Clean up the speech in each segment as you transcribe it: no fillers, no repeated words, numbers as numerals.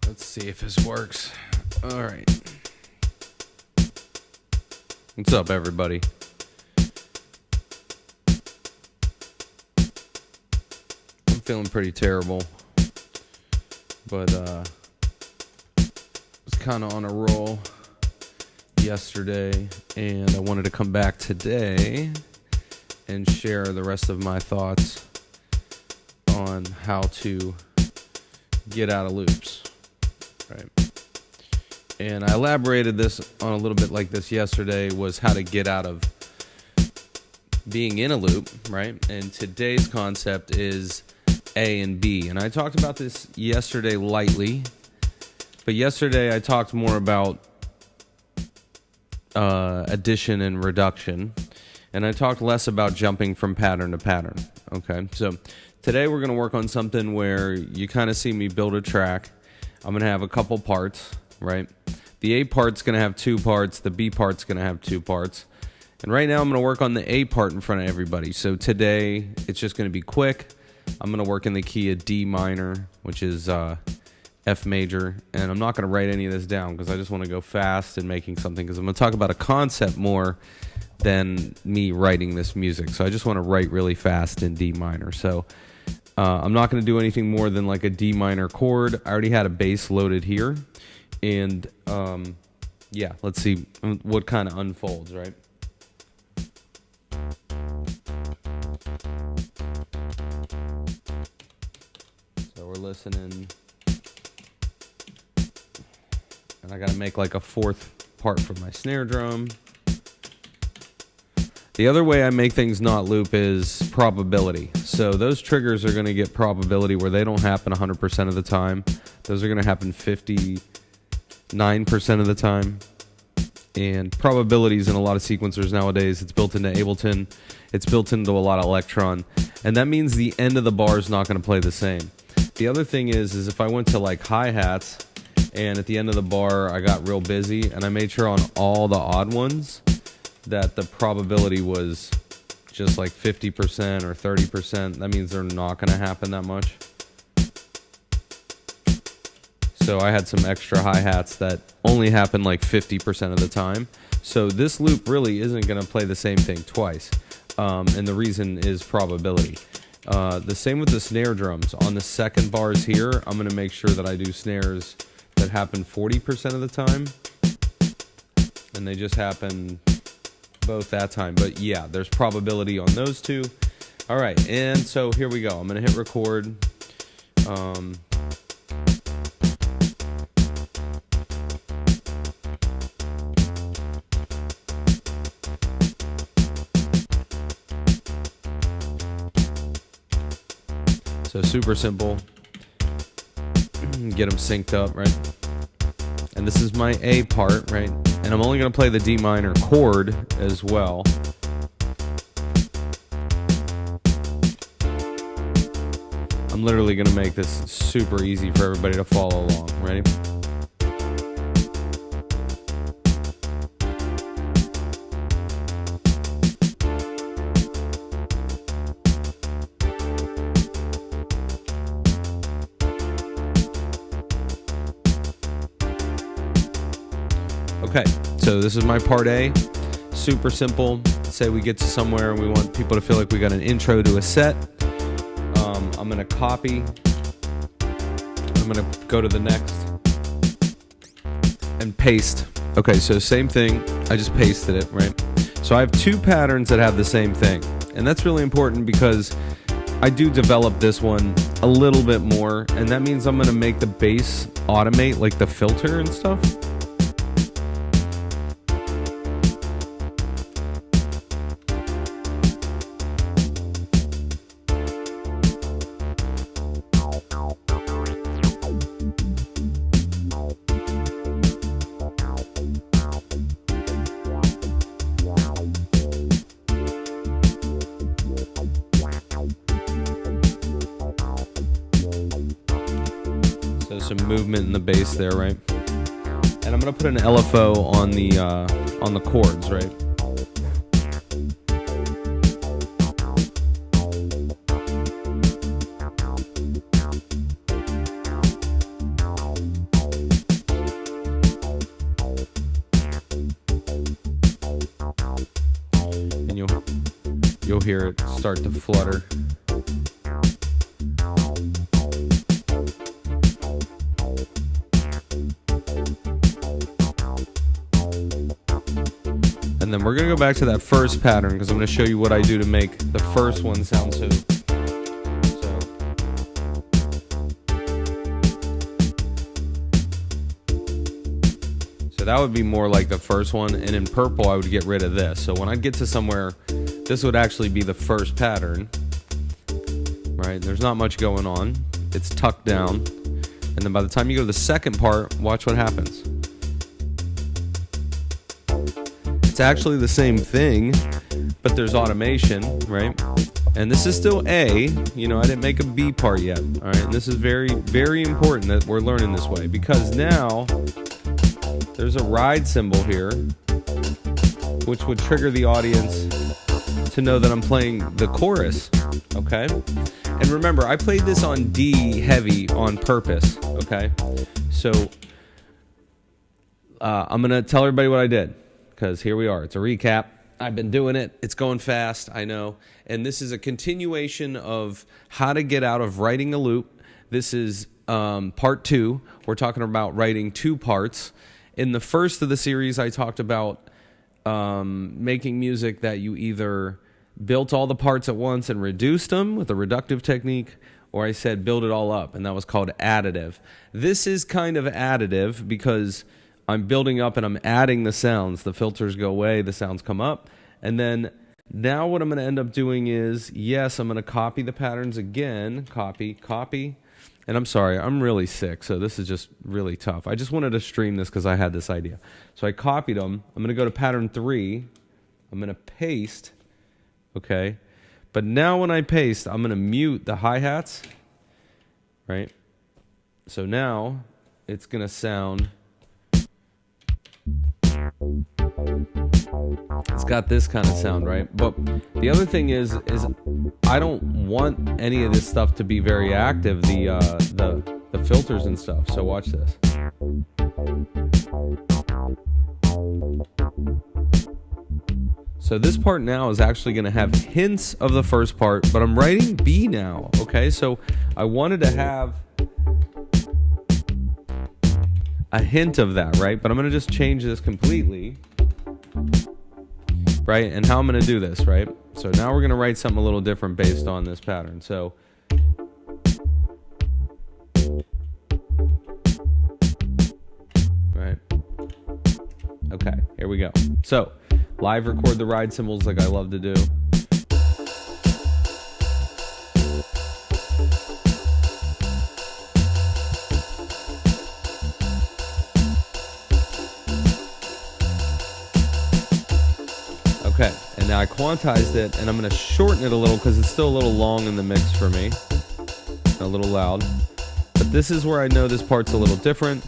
Let's see if this works. All right. What's up, everybody? I'm feeling pretty terrible, but was kind of on a roll yesterday, and I wanted to come back today and share the rest of my thoughts on how to get out of loops, right? And I elaborated this on a little bit like this yesterday, was how to get out of being in a loop, right? And today's concept is A and B. And I talked about this yesterday lightly, but yesterday I talked more about addition and reduction, and I talked less about jumping from pattern to pattern, okay? So today we're going to work on something where you kind of see me build a track. I'm going to have a couple parts, right? The A part's going to have two parts. The B part's going to have two parts. And right now I'm going to work on the A part in front of everybody. So today it's just going to be quick. I'm going to work in the key of D minor, which is F major. And I'm not going to write any of this down because I just want to go fast in making something, because I'm going to talk about a concept more than me writing this music. So I just want to write really fast in D minor. So I'm not going to do anything more than like a D minor chord. I already had a bass loaded here. And yeah, let's see what kind of unfolds, right? So we're listening. And I got to make like a fourth part for my snare drum. The other way I make things not loop is probability. So those triggers are going to get probability where they don't happen 100% of the time. Those are going to happen 59% of the time. And probabilities in a lot of sequencers nowadays, it's built into Ableton. It's built into a lot of Electron. And that means the end of the bar is not going to play the same. The other thing is if I went to like hi-hats, and at the end of the bar I got real busy, and I made sure on all the odd ones that the probability was just like 50% or 30%. That means they're not going to happen that much. So I had some extra hi-hats that only happen like 50% of the time. So this loop really isn't going to play the same thing twice. And the reason is probability. The same with the snare drums. On the second bars here, I'm going to make sure that I do snares that happen 40% of the time. And they just happen both that time. But yeah, there's probability on those two. All right, and so here we go. I'm going to hit record. So super simple. Get them synced up, right? And this is my A part, right? And I'm only going to play the D minor chord as well. I'm literally going to make this super easy for everybody to follow along. Ready? Okay, so this is my part A. Super simple. Say we get to somewhere and we want people to feel like we got an intro to a set. I'm going to copy. I'm going to go to the next and paste. Okay, so same thing. I just pasted it, right? So I have two patterns that have the same thing. And that's really important because I do develop this one a little bit more. And that means I'm going to make the bass automate like the filter and stuff. Some movement in the bass there, right? And I'm gonna put an LFO on the chords, right? hear it start to flutter. And then we're going to go back to that first pattern because I'm going to show you what I do to make the first one sound so. So that would be more like the first one, and in purple I would get rid of this. So when I get to somewhere, this would actually be the first pattern, right? There's not much going on. It's tucked down. And then by the time you go to the second part, watch what happens. It's actually the same thing, but there's automation, right? And this is still A, you know, I didn't make a B part yet, all right? And this is very, very important that we're learning this way, because now there's a ride cymbal here, which would trigger the audience to know that I'm playing the chorus, okay? And remember, I played this on D heavy on purpose, okay? So I'm gonna tell everybody what I did, because here we are. It's a recap. I've been doing it. It's going fast, I know. And this is a continuation of how to get out of writing a loop. This is part 2. We're talking about writing 2 parts. In the first of the series, I talked about making music that you either built all the parts at once and reduced them with a reductive technique, or I said build it all up, and that was called additive. This is kind of additive because I'm building up and I'm adding the sounds. The filters go away, the sounds come up. And then now what I'm going to end up doing is, yes, I'm going to copy the patterns again. Copy. And I'm sorry, I'm really sick, so this is just really tough. I just wanted to stream this because I had this idea. So I copied them. I'm going to go to pattern 3. I'm going to paste. Okay. But now when I paste, I'm going to mute the hi-hats. Right? So now it's going to sound... It's got this kind of sound, right? But the other thing is I don't want any of this stuff to be very active, the filters and stuff. So watch this. So this part now is actually going to have hints of the first part, but I'm writing B now, okay? So I wanted to have a hint of that, right? But I'm going to just change this completely, right? And how I'm going to do this, right? So now we're going to write something a little different based on this pattern. So right. Okay, here we go. So live record the ride cymbals like I love to do. Okay, and now I quantized it, and I'm going to shorten it a little because it's still a little long in the mix for me. A little loud. But this is where I know this part's a little different.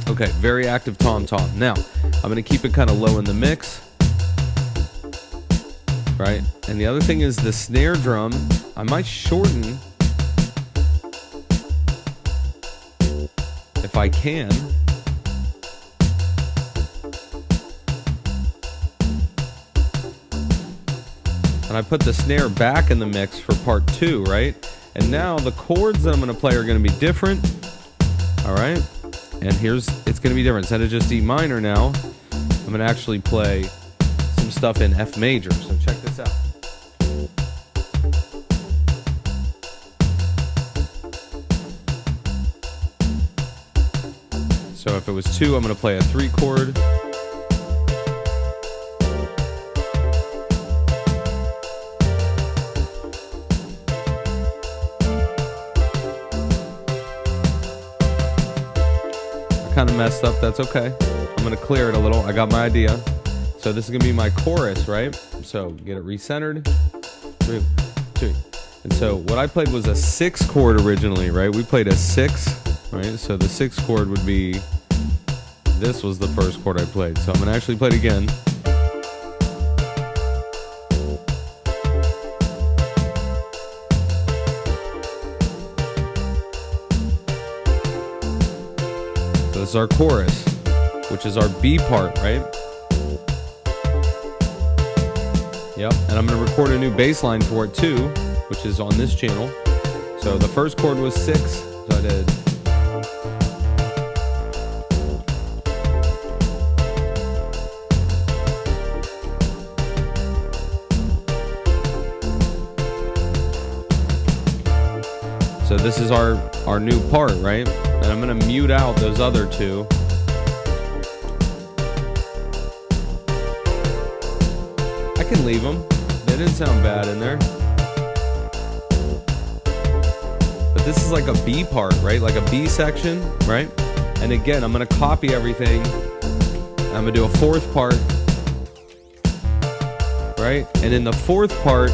Okay, very active tom-tom. Now, I'm going to keep it kind of low in the mix. Right? And the other thing is the snare drum, I might shorten if I can. And I put the snare back in the mix for part 2, right? And now the chords that I'm going to play are going to be different. All right? And it's going to be different. Instead of just E minor now, I'm going to actually play some stuff in F major. So check this out. So if it was 2, I'm going to play a 3 chord. I kind of messed up. That's okay. I'm going to clear it a little. I got my idea. So this is going to be my chorus, right? So get it recentered. 3, 2. And so what I played was a 6 chord originally, right? We played a 6, right? So the 6 chord would be, this was the first chord I played. So I'm going to actually play it again. this is our chorus, which is our B part, right? Yep, and I'm going to record a new bass line for it too, which is on this channel. So the first chord was 6, so I did. So this is our new part, right? And I'm going to mute out those other two. I can leave them. They didn't sound bad in there. But this is like a B part, right? Like a B section, right? And again, I'm going to copy everything. I'm going to do a fourth part, right? And in the fourth part,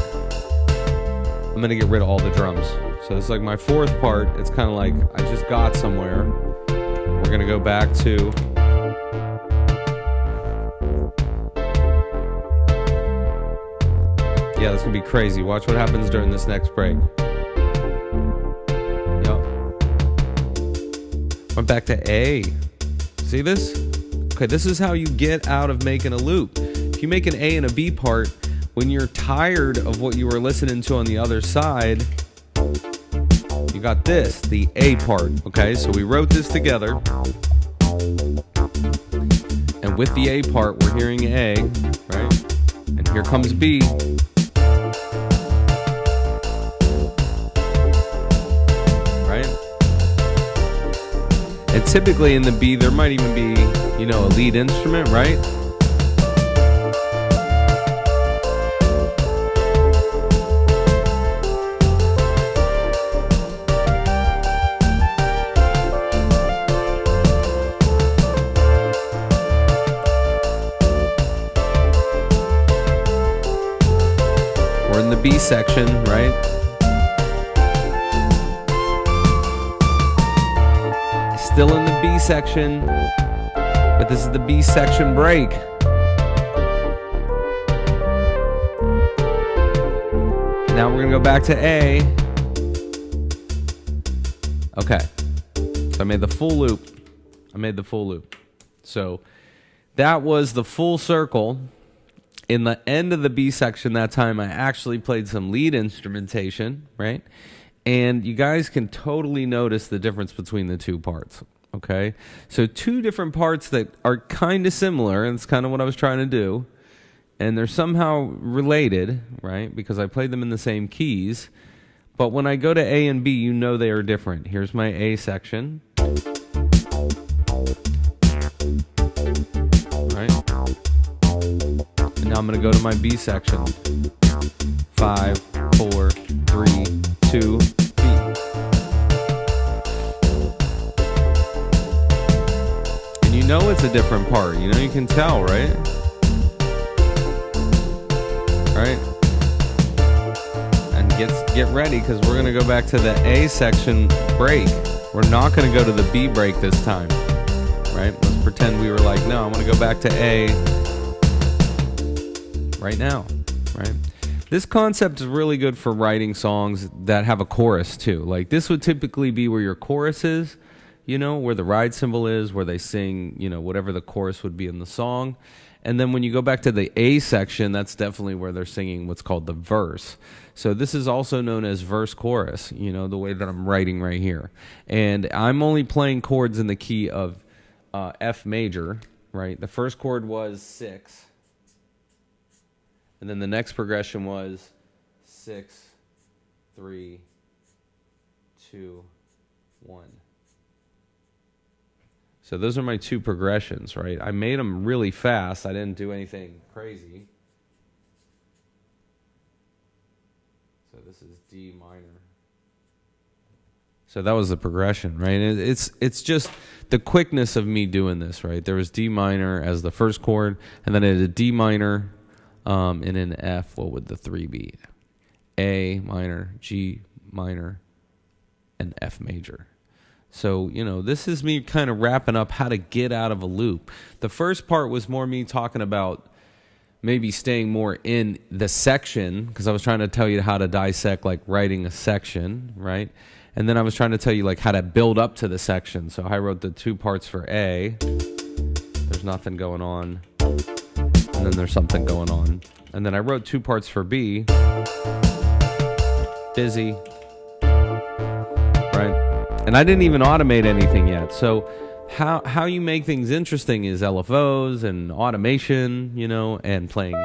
I'm going to get rid of all the drums. So it's like my fourth part. It's kind of like I just got somewhere. We're going to go back to... Yeah, this is going to be crazy. Watch what happens during this next break. Yep. Went back to A. See this? Okay, this is how you get out of making a loop. If you make an A and a B part, when you're tired of what you were listening to on the other side, you got this, the A part, okay? So we wrote this together. And with the A part, we're hearing A, right? And here comes B. Right? And typically in the B, there might even be, you know, a lead instrument, right? In the B section, right? Still in the B section, but this is the B section break. Now we're gonna go back to A. Okay, so I made the full loop. So that was the full circle. In the end of the B section that time, I actually played some lead instrumentation, right? And you guys can totally notice the difference between the two parts, okay? So two different parts that are kind of similar, and it's kind of what I was trying to do. And they're somehow related, right? Because I played them in the same keys. But when I go to A and B, you know they are different. Here's my A section. Right? Now I'm going to go to my B section. 5, 4, 3, 2, B. And you know it's a different part. You know, you can tell, right? Right? And get ready, because we're going to go back to the A section break. We're not going to go to the B break this time. Right? Let's pretend we were like, no, I want to go back to A right now, right? This concept is really good for writing songs that have a chorus too. Like this would typically be where your chorus is, you know, where the ride cymbal is, where they sing, you know, whatever the chorus would be in the song. And then when you go back to the A section, that's definitely where they're singing what's called the verse. So this is also known as verse chorus, you know, the way that I'm writing right here. And I'm only playing chords in the key of F major, right? The first chord was 6. And then the next progression was 6, 3, 2, 1. So those are my two progressions, right? I made them really fast. I didn't do anything crazy. So this is D minor. So that was the progression, right? It's just the quickness of me doing this, right? There was D minor as the first chord, and then I did a D minor, and in F, what would the 3 be? A minor, G minor, and F major. So, you know, this is me kind of wrapping up how to get out of a loop. The first part was more me talking about maybe staying more in the section, because I was trying to tell you how to dissect, like, writing a section, right? And then I was trying to tell you like how to build up to the section. So I wrote the 2 parts for A. There's nothing going on. And then there's something going on. And then I wrote 2 parts for B. Busy. Right? And I didn't even automate anything yet. So how you make things interesting is LFOs and automation, you know, and playing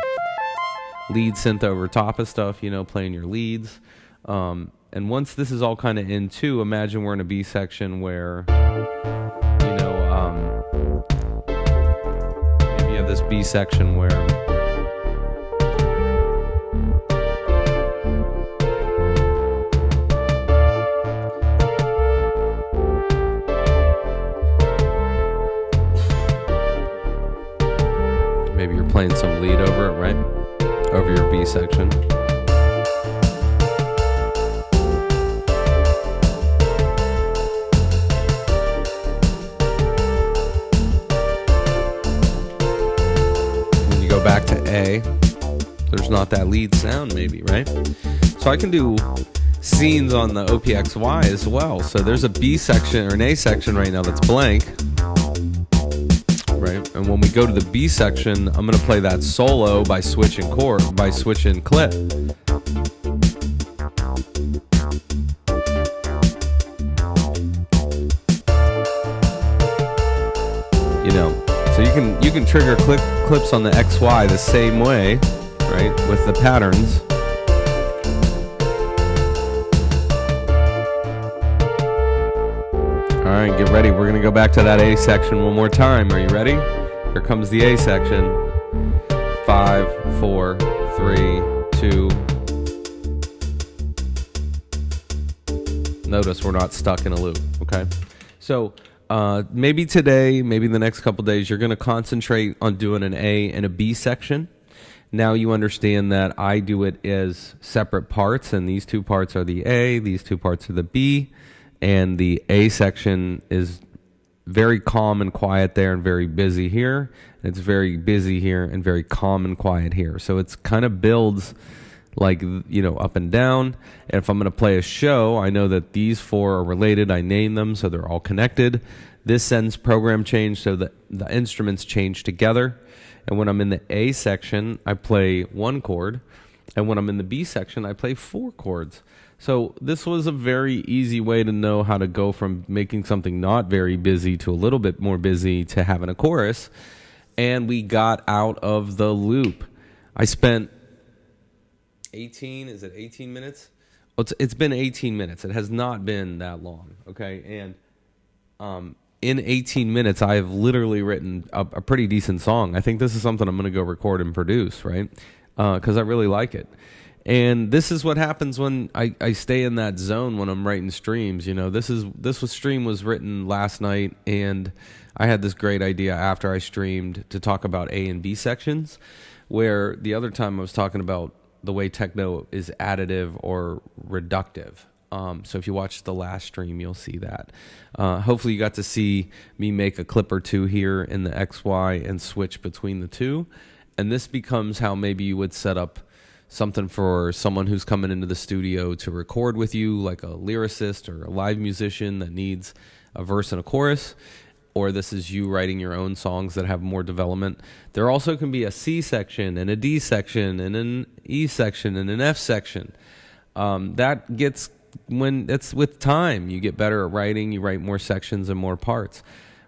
lead synth over top of stuff, you know, playing your leads. And once this is all kind of in too, imagine we're in a B section where, you know, maybe you have this B section where maybe you're playing some lead over it, right? Over your B section. When you go back to A, there's not that lead sound maybe, right? So I can do scenes on the OPXY as well. So there's a B section or an A section right now that's blank. Right? And when we go to the B section, I'm going to play that solo by switching clip. You know, so you can trigger clips on the XY the same way, right? With the patterns. All right, get ready. We're going to go back to that A section one more time. Are you ready? Here comes the A section. 5, 4, 3, 2. Notice we're not stuck in a loop, okay? So maybe today, maybe the next couple days, you're going to concentrate on doing an A and a B section. Now you understand that I do it as separate parts, and these 2 parts are the A, these 2 parts are the B. And the A section is very calm and quiet there and very busy here. It's very busy here and very calm and quiet here. So it's kind of builds like, you know, up and down. And if I'm going to play a show, I know that these 4 are related. I name them so they're all connected. This sends program change so that the instruments change together. And when I'm in the A section, I play 1 chord. And when I'm in the B section, I play 4 chords. So this was a very easy way to know how to go from making something not very busy to a little bit more busy to having a chorus. And we got out of the loop. I spent 18 minutes? Oh, it's been 18 minutes. It has not been that long, okay? And in 18 minutes, I have literally written a pretty decent song. I think this is something I'm going to go record and produce, right? Because I really like it. And this is what happens when I stay in that zone when I'm writing streams. You know, this stream was written last night, and I had this great idea after I streamed to talk about A and B sections, where the other time I was talking about the way techno is additive or reductive. So if you watch the last stream, you'll see that. Hopefully you got to see me make a clip or 2 here in the XY and switch between the 2. And this becomes how maybe you would set up something for someone who's coming into the studio to record with you, like a lyricist or a live musician that needs a verse and a chorus, or this is you writing your own songs that have more development. There also can be a C section and a D section and an E section and an F section. That gets, when it's with time, you get better at writing, you write more sections and more parts.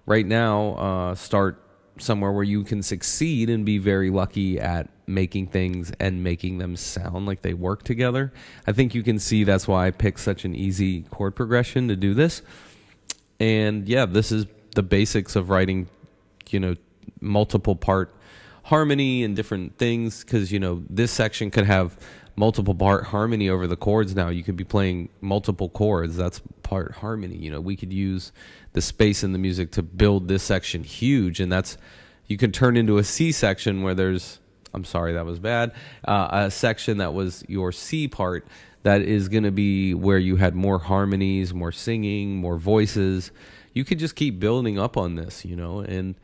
Right now, start somewhere where you can succeed and be very lucky at making things and making them sound like they work together. I think you can see that's why I picked such an easy chord progression to do this. And yeah, this is the basics of writing, you know, multiple part harmony and different things, because, you know, this section could have multiple part harmony over the chords. Now you could be playing multiple chords, that's part harmony. You know, we could use the space in the music to build this section huge, and that's, you can turn into a C section where there's, I'm sorry, that was bad, a section that was your C part that is going to be where you had more harmonies, more singing, more voices. You could just keep building up on this, you know. And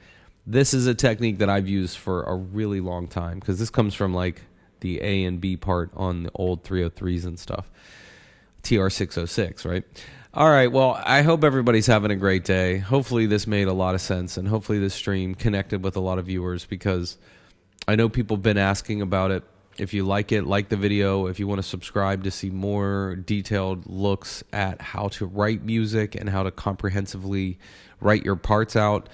this is a technique that I've used for a really long time, because this comes from like the A and B part on the old 303s and stuff, TR-606, right? All right. Well, I hope everybody's having a great day. Hopefully this made a lot of sense, and hopefully this stream connected with a lot of viewers, because I know people have been asking about it. If you like it, like the video. If you want to subscribe to see more detailed looks at how to write music and how to comprehensively write your parts out,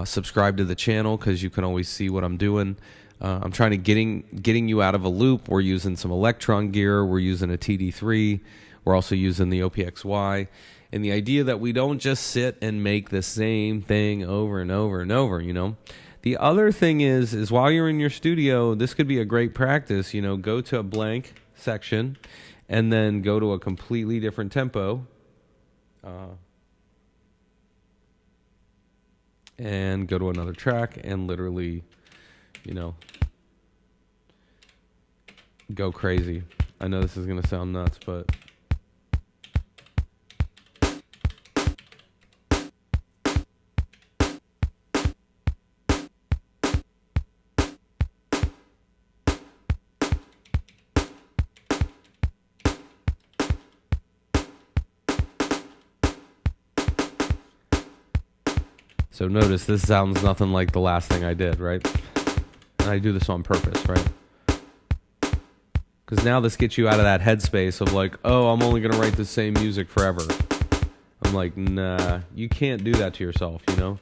subscribe to the channel, because you can always see what I'm doing. I'm trying to getting you out of a loop. We're using some Electron gear. We're using a TD3. We're also using the OPXY. And the idea that we don't just sit and make the same thing over and over and over, you know. The other thing is while you're in your studio, this could be a great practice, you know, go to a blank section and then go to a completely different tempo. And go to another track and literally, you know, go crazy. I know this is going to sound nuts, but... So notice this sounds nothing like the last thing I did, right? And I do this on purpose, right? Because now this gets you out of that headspace of like, oh, I'm only going to write the same music forever. I'm like, nah, you can't do that to yourself, you know?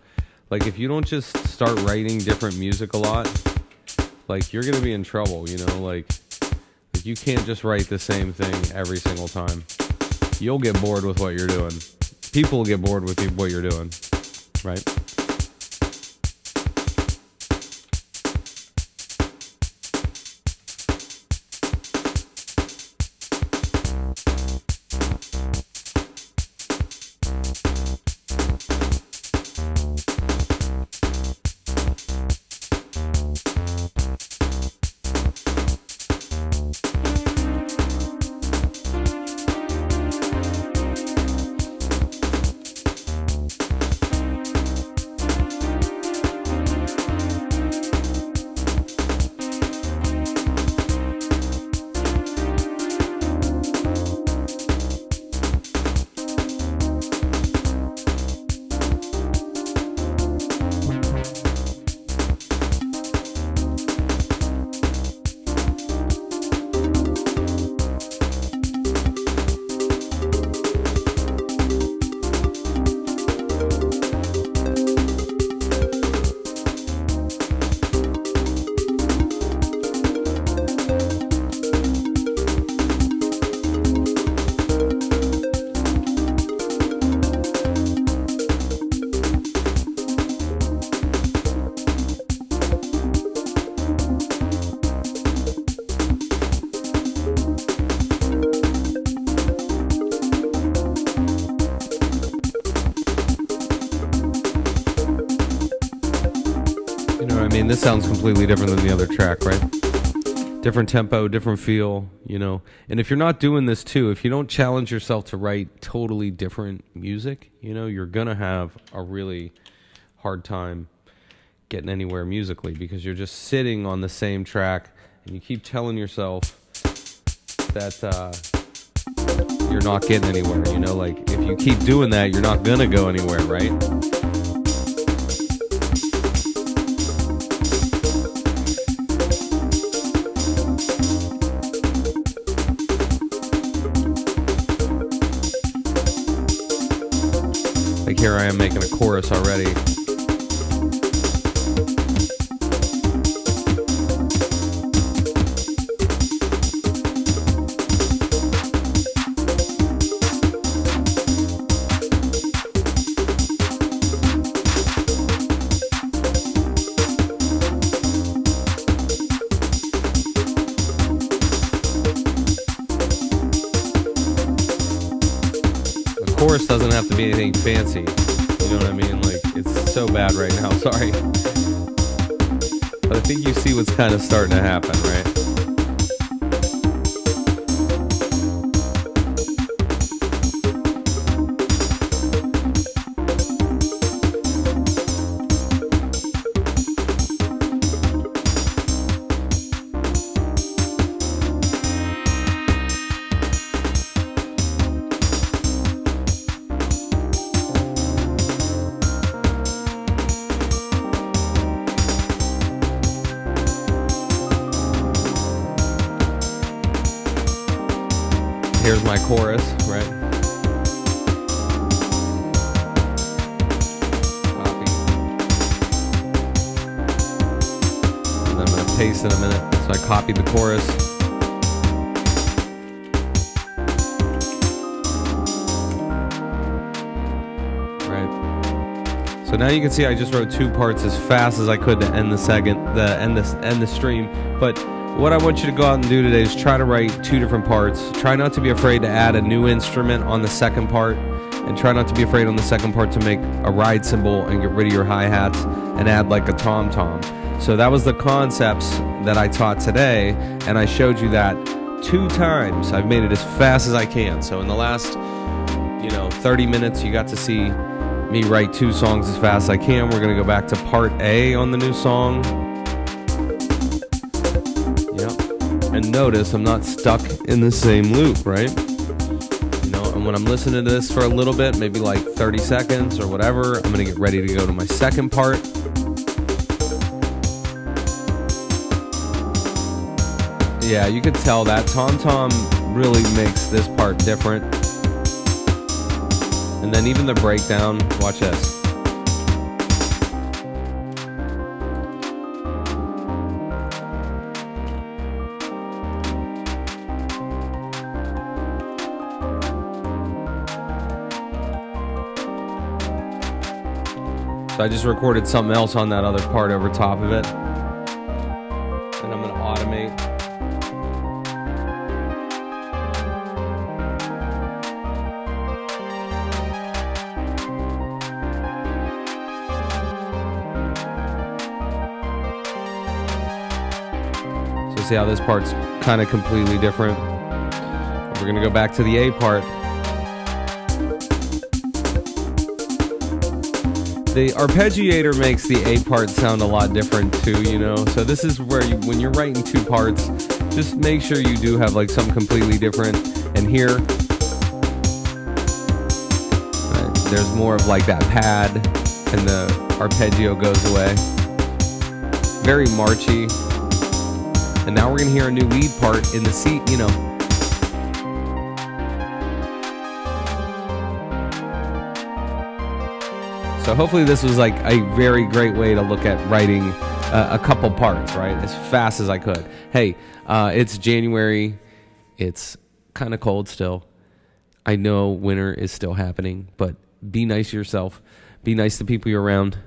Like, if you don't just start writing different music a lot, like, you're going to be in trouble, you know? Like, you can't just write the same thing every single time. You'll get bored with what you're doing. People will get bored with what you're doing, right? This sounds completely different than the other track, right? Different tempo, different feel, you know. And if you're not doing this too, if you don't challenge yourself to write totally different music, you know, you're going to have a really hard time getting anywhere musically, because you're just sitting on the same track and you keep telling yourself that you're not getting anywhere, you know. Like, if you keep doing that, you're not going to go anywhere, right? Like, here I am making a chorus already. Chorus doesn't have to be anything fancy, you know what I mean? Like, it's so bad right now, sorry. But I think you see what's kind of starting to happen, right? Here's my chorus, right? Copy. And then I'm going to paste in a minute. So I copied the chorus. Right. So now you can see I just wrote 2 parts as fast as I could to end the stream. But what I want you to go out and do today is try to write 2 different parts. Try not to be afraid to add a new instrument on the second part, and try not to be afraid on the second part to make a ride cymbal and get rid of your hi-hats and add like a tom-tom. So that was the concepts that I taught today, and I showed you that 2 times. I've made it as fast as I can. So in the last 30 minutes you got to see me write 2 songs as fast as I can. We're going to go back to part A on the new song. And notice I'm not stuck in the same loop, right? And when I'm listening to this for a little bit, maybe like 30 seconds or whatever, I'm going to get ready to go to my second part. Yeah, you could tell that tom-tom really makes this part different. And then even the breakdown, watch this. So I just recorded something else on that other part over top of it. And I'm going to automate. So see how this part's kind of completely different. We're going to go back to the A part. The arpeggiator makes the A part sound a lot different too, So this is where when you're writing 2 parts, just make sure you do have like something completely different. And here, there's more of like that pad, and the arpeggio goes away. Very marchy. And now we're gonna hear a new lead part in the C, So hopefully this was like a very great way to look at writing a couple parts, right? As fast as I could. Hey, it's January. It's kind of cold still. I know winter is still happening, but be nice to yourself. Be nice to people you're around.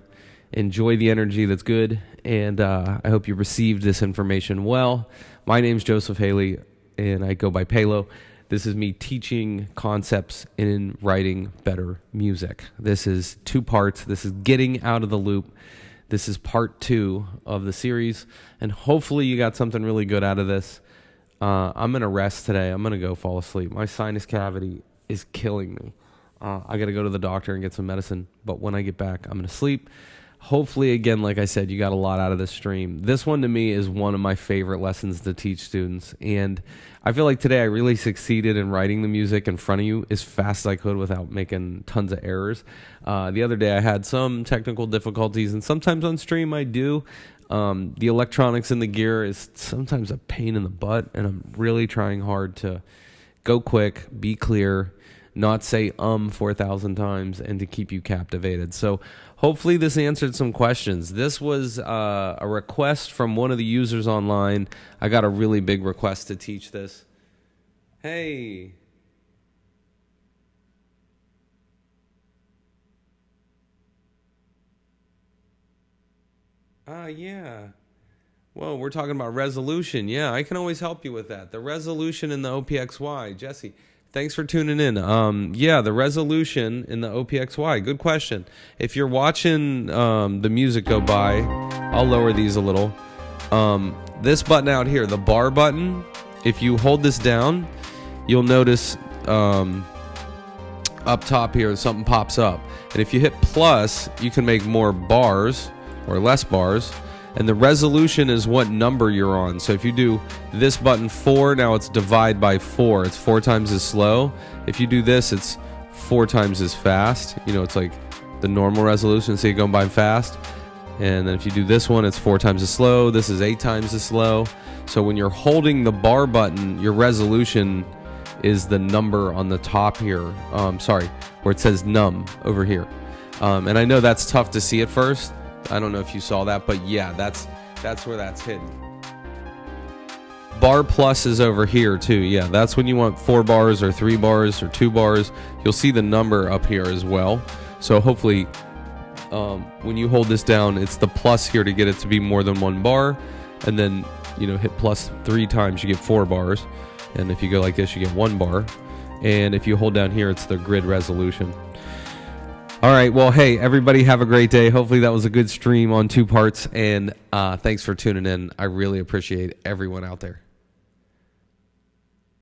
Enjoy the energy that's good. And I hope you received this information well. My name's Joseph Haley, and I go by Pailo. This is me teaching concepts in writing better music. This is 2 parts. This is getting out of the loop. This is part 2 of the series, and hopefully you got something really good out of this. I'm going to rest today. I'm going to go fall asleep. My sinus cavity is killing me. I got to go to the doctor and get some medicine, but when I get back, I'm going to sleep. Hopefully, again, like I said, you got a lot out of this stream. This one to me is one of my favorite lessons to teach students. And I feel like today I really succeeded in writing the music in front of you as fast as I could without making tons of errors. The other day I had some technical difficulties, and sometimes on stream I do. The electronics in the gear is sometimes a pain in the butt, and I'm really trying hard to go quick, be clear, not say 4,000 times, and to keep you captivated. So hopefully this answered some questions. This was a request from one of the users online. I got a really big request to teach this. Hey. Yeah. Whoa, we're talking about resolution. Yeah, I can always help you with that. The resolution in the OPXY. Jesse, thanks for tuning in. Yeah, the resolution in the OPXY. Good question. If you're watching the music go by, I'll lower these a little. This button out here, the bar button, if you hold this down, you'll notice up top here something pops up. And if you hit plus, you can make more bars or less bars. And the resolution is what number you're on. So if you do this button 4, now it's divide by 4. It's 4 times as slow. If you do this, it's 4 times as fast. It's like the normal resolution, so you're going by fast. And then if you do this one, it's 4 times as slow. This is 8 times as slow. So when you're holding the bar button, your resolution is the number on the top here. Where it says num over here. And I know that's tough to see at first. I don't know if you saw that, but yeah, that's where that's hidden. Bar plus is over here too. Yeah, that's when you want 4 bars or 3 bars or 2 bars. You'll see the number up here as well. So hopefully when you hold this down, it's the plus here to get it to be more than 1 bar. And then, hit plus 3 times, you get 4 bars. And if you go like this, you get 1 bar. And if you hold down here, it's the grid resolution. All right. Well, hey, everybody have a great day. Hopefully that was a good stream on 2 parts. And thanks for tuning in. I really appreciate everyone out there.